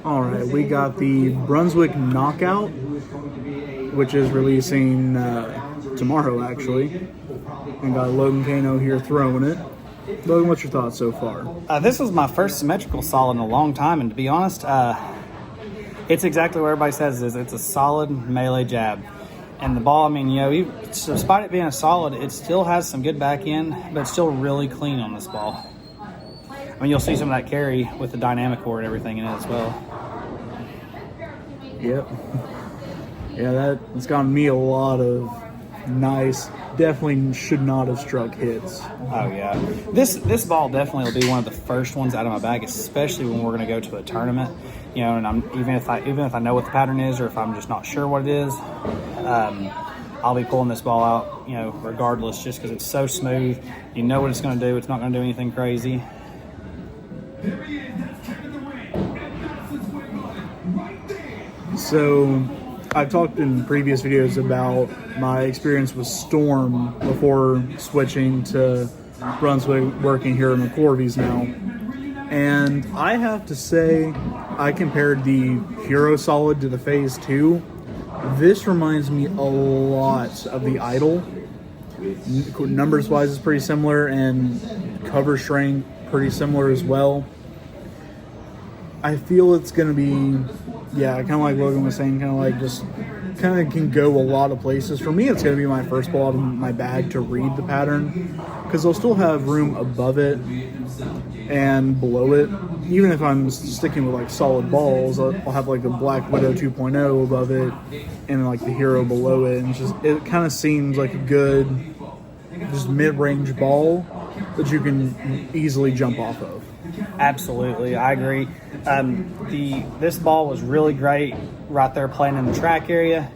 All right, we got the Brunswick Knockout, which is releasing tomorrow, actually. And got Logan Kano here throwing it. Logan, what's your thoughts so far? This was my first symmetrical solid in a long time, and to be honest, it's exactly what everybody says it is. It's a solid melee jab. And the ball, I mean, you know, despite it being a solid, it still has some good back end, but it's still really clean on this ball. I mean, you'll see some of that carry with the dynamic core and everything in it as well. Yep. Yeah, that's gotten me a lot of nice, definitely should not have struck hits. Oh, yeah. This ball definitely will be one of the first ones out of my bag, especially when we're going to go to a tournament. You know, and even if I know what the pattern is, or if I'm just not sure what it is, I'll be pulling this ball out, you know, regardless, just because it's so smooth. You know what it's going to do. It's not going to do anything crazy. So, I've talked in previous videos about my experience with Storm before switching to Brunswick, working here in McCorvey's now. And I have to say, I compared the Hero Solid to the Phase 2. This reminds me a lot of the Idol. Numbers-wise, it's pretty similar, and cover strength pretty similar as well. I feel it's going to be, yeah, kind of like Logan was saying, kind of can go a lot of places. For me, it's going to be my first ball out of my bag to read the pattern, because they'll still have room above it and below it. Even if I'm sticking with like solid balls, I'll have like the Black Widow 2.0 above it and like the Hero below it. And it kind of seems like a good, just mid-range ball that you can easily jump off of. Absolutely, I agree. This ball was really great right there playing in the track area.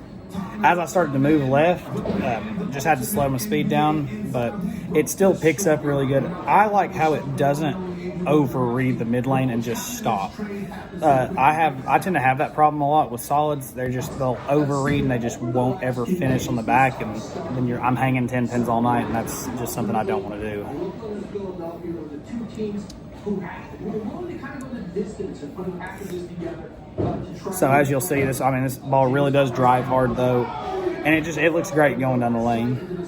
As I started to move left, just had to slow my speed down, but it still picks up really good. I like how it doesn't overread the mid lane and just stop. I tend to have that problem a lot with solids. They'll overread and they just won't ever finish on the back, and then I'm hanging 10 pins all night, and that's just something I don't want to do. So as you'll see, this ball really does drive hard though, and it looks great going down the lane.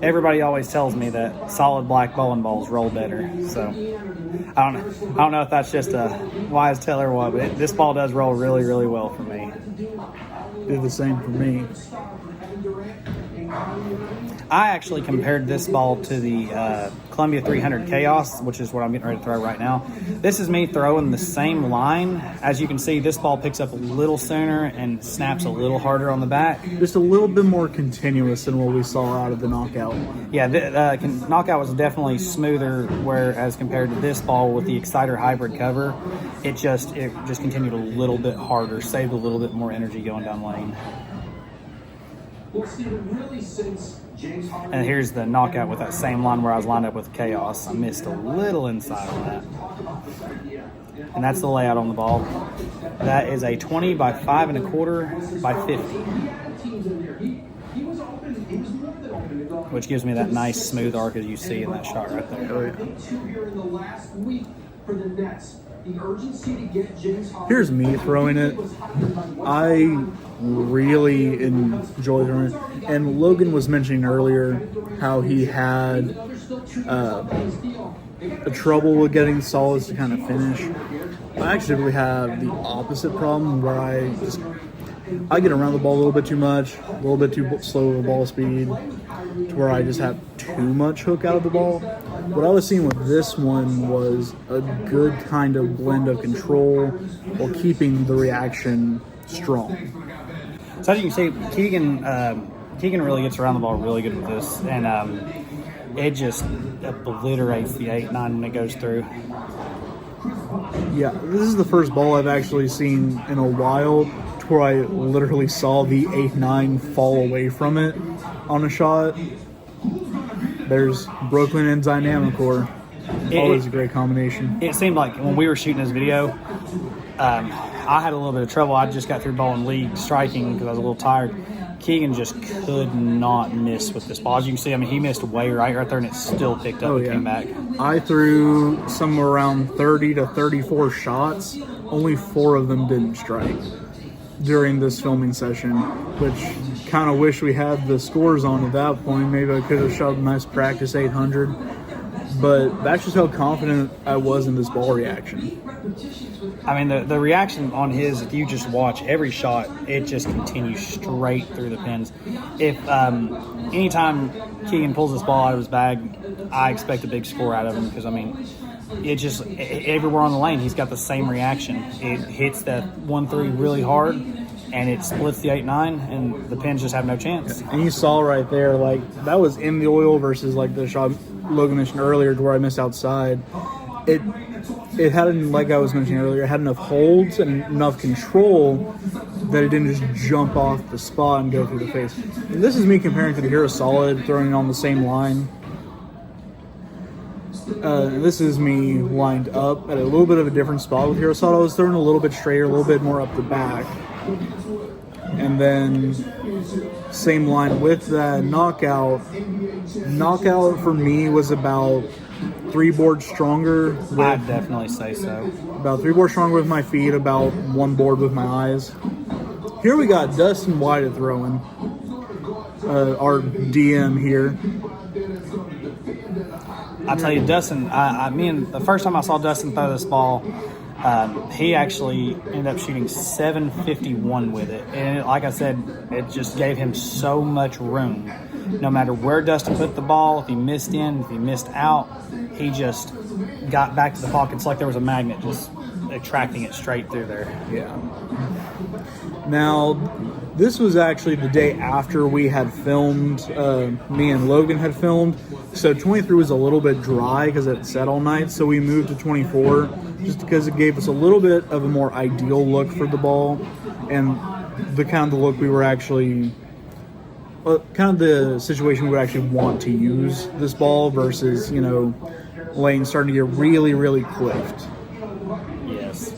Everybody always tells me that solid black bowling balls roll better, so I don't know if that's just a wise tale or what, but this ball does roll really, really well for me. Do the same for me. I actually compared this ball to the Columbia 300 Chaos, which is what I'm getting ready to throw right now. This is me throwing the same line. As you can see, this ball picks up a little sooner and snaps a little harder on the back. Just a little bit more continuous than what we saw out of the Knockout. Yeah, the Knockout was definitely smoother, whereas compared to this ball with the Exciter Hybrid cover, it just continued a little bit harder, saved a little bit more energy going down lane. And here's the Knockout with that same line where I was lined up with Chaos. I missed a little inside on that. And that's the layout on the ball. That is a 20 by 5 1/4 by 50. Which gives me that nice smooth arc as you see in that shot right there. Oh, yeah. Here's me throwing it. I really enjoy throwing it. And Logan was mentioning earlier how he had a trouble with getting solids to kind of finish. I actually really have the opposite problem, where I get around the ball a little bit too much, a little bit too slow of a ball speed, to where I just have too much hook out of the ball. What I was seeing with this one was a good kind of blend of control while keeping the reaction strong. So as you can see, Keegan really gets around the ball really good with this, and it just obliterates the 8-9 when it goes through. Yeah, this is the first ball I've actually seen in a while to where I literally saw the 8-9 fall away from it on a shot. There's Brooklyn and Dynamic Core. Always a great combination. It seemed like when we were shooting this video, I had a little bit of trouble. I just got through bowling league striking because I was a little tired. Keegan just could not miss with this ball. As you can see, I mean, he missed way right there, and it still picked up and came back. I threw somewhere around 30 to 34 shots. Only 4 of them didn't strike during this filming session, which kind of wish we had the scores on at that point. Maybe I could have shot a nice practice 800. But that's just how confident I was in this ball reaction. I mean, the reaction on his, if you just watch every shot, it just continues straight through the pins. If anytime Keegan pulls this ball out of his bag, I expect a big score out of him because, I mean, it just, everywhere on the lane, he's got the same reaction. It hits that 1-3 really hard, and it splits the 8-9, and the pins just have no chance. And you saw right there, like, that was in the oil versus, like, the shot Logan mentioned earlier to where I missed outside. It had, like I was mentioning earlier, it had enough holds and enough control that it didn't just jump off the spot and go through the face. And this is me comparing to the Hero Solid, throwing it on the same line. This is me lined up at a little bit of a different spot with Hero Solid. I was throwing a little bit straighter, a little bit more up the back. And then same line with that knockout. Knockout for me was about 3 boards stronger. I'd definitely say so. About 3 boards stronger with my feet, about 1 board with my eyes. Here we got Dustin White throwing. Our DM here. I tell you, Dustin, the first time I saw Dustin throw this ball, he actually ended up shooting 751 with it. And like I said, it just gave him so much room. No matter where Dustin put the ball, if he missed in, if he missed out, he just got back to the pocket. It's like there was a magnet just attracting it straight through there. Yeah. Now, this was actually the day after we had filmed, me and Logan had filmed. So 23 was a little bit dry because it set all night. So we moved to 24 just because it gave us a little bit of a more ideal look for the ball. And the kind of the look we were actually, kind of the situation we would actually want to use this ball versus, you know, lane starting to get really, really clipped. Yes.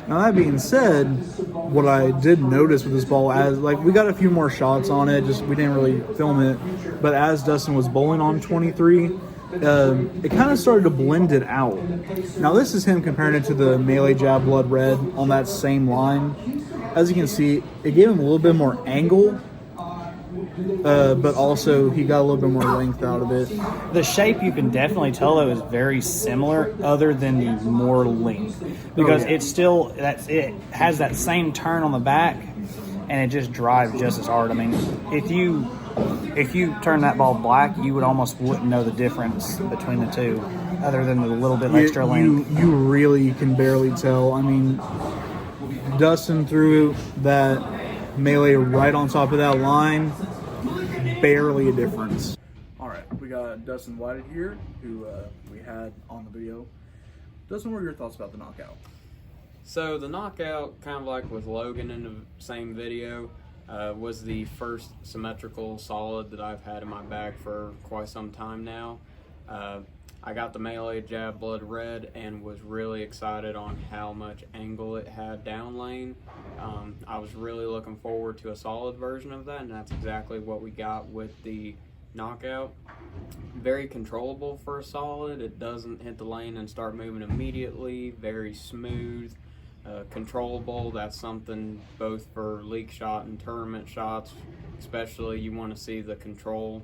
Now that being said, what I did notice with this ball, as like we got a few more shots on it, just we didn't really film it, but as Dustin was bowling on 23, it kind of started to blend it out. Now this is him comparing it to the melee jab blood red on that same line. As you can see, it gave him a little bit more angle, but also he got a little bit more length out of it. The shape, you can definitely tell, though, is very similar, other than the more length, because it has that same turn on the back, and it just drives just as hard. I mean, if you turn that ball black, you would almost wouldn't know the difference between the two, other than the little bit extra length. You really can barely tell. I mean, Dustin threw that melee right on top of that line. Barely a difference. All right, we got Dustin White here, who we had on the video. Dustin, what are your thoughts about the knockout? So the knockout, kind of like with Logan in the same video, was the first symmetrical solid that I've had in my bag for quite some time now. I got the melee jab blood red and was really excited on how much angle it had down lane. I was really looking forward to a solid version of that, and that's exactly what we got with the knockout. Very controllable for a solid. It doesn't hit the lane and start moving immediately. Very smooth, controllable. That's something both for league shot and tournament shots, especially you want to see the control.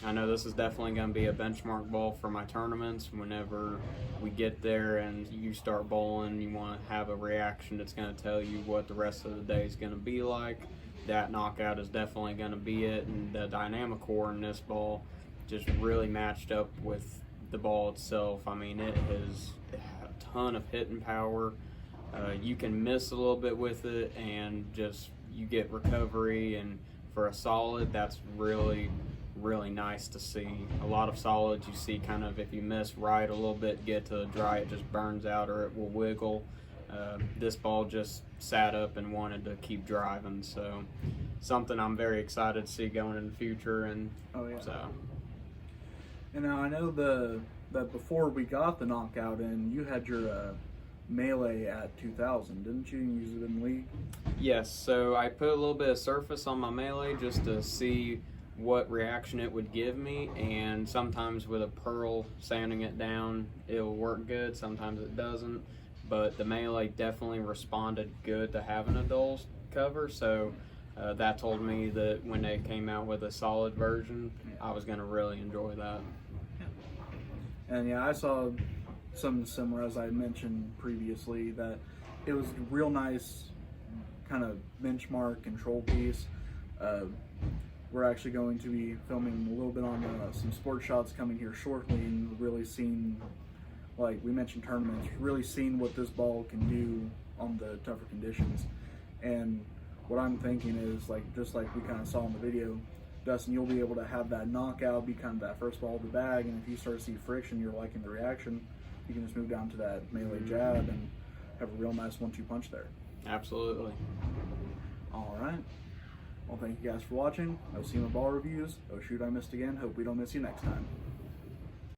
I know this is definitely going to be a benchmark ball for my tournaments. Whenever we get there and you start bowling, you want to have a reaction that's going to tell you what the rest of the day is going to be like. That knockout is definitely going to be it, and the dynamic core in this ball just really matched up with the ball itself. I mean, it has a ton of hitting power. You can miss a little bit with it and just you get recovery, and for a solid, that's really nice to see. A lot of solids you see kind of, if you miss right a little bit, get to dry, it just burns out or it will wiggle. This ball just sat up and wanted to keep driving, so something I'm very excited to see going in the future. And and now I know that before we got the knockout in, you had your melee at 2000, didn't you? You used it in the league. Yes, so I put a little bit of surface on my melee just to see what reaction it would give me, and sometimes with a pearl sanding it down it'll work good, sometimes it doesn't, but the melee definitely responded good to having a dull cover, so that told me that when they came out with a solid version, I was going to really enjoy that. And yeah, I saw something similar, as I mentioned previously, that it was a real nice kind of benchmark control piece. We're actually going to be filming a little bit on some sport shots coming here shortly, and really seeing, like we mentioned, tournaments, really seeing what this ball can do on the tougher conditions. And what I'm thinking is, like, just like we kind of saw in the video, Dustin, you'll be able to have that knockout be kind of that first ball of the bag, and if you start to see friction, you're liking the reaction, you can just move down to that melee jab and have a real nice 1-2 punch there. Absolutely. All right. Well, thank you guys for watching. OSIMA Ball Reviews. Oh shoot, I missed again. Hope we don't miss you next time.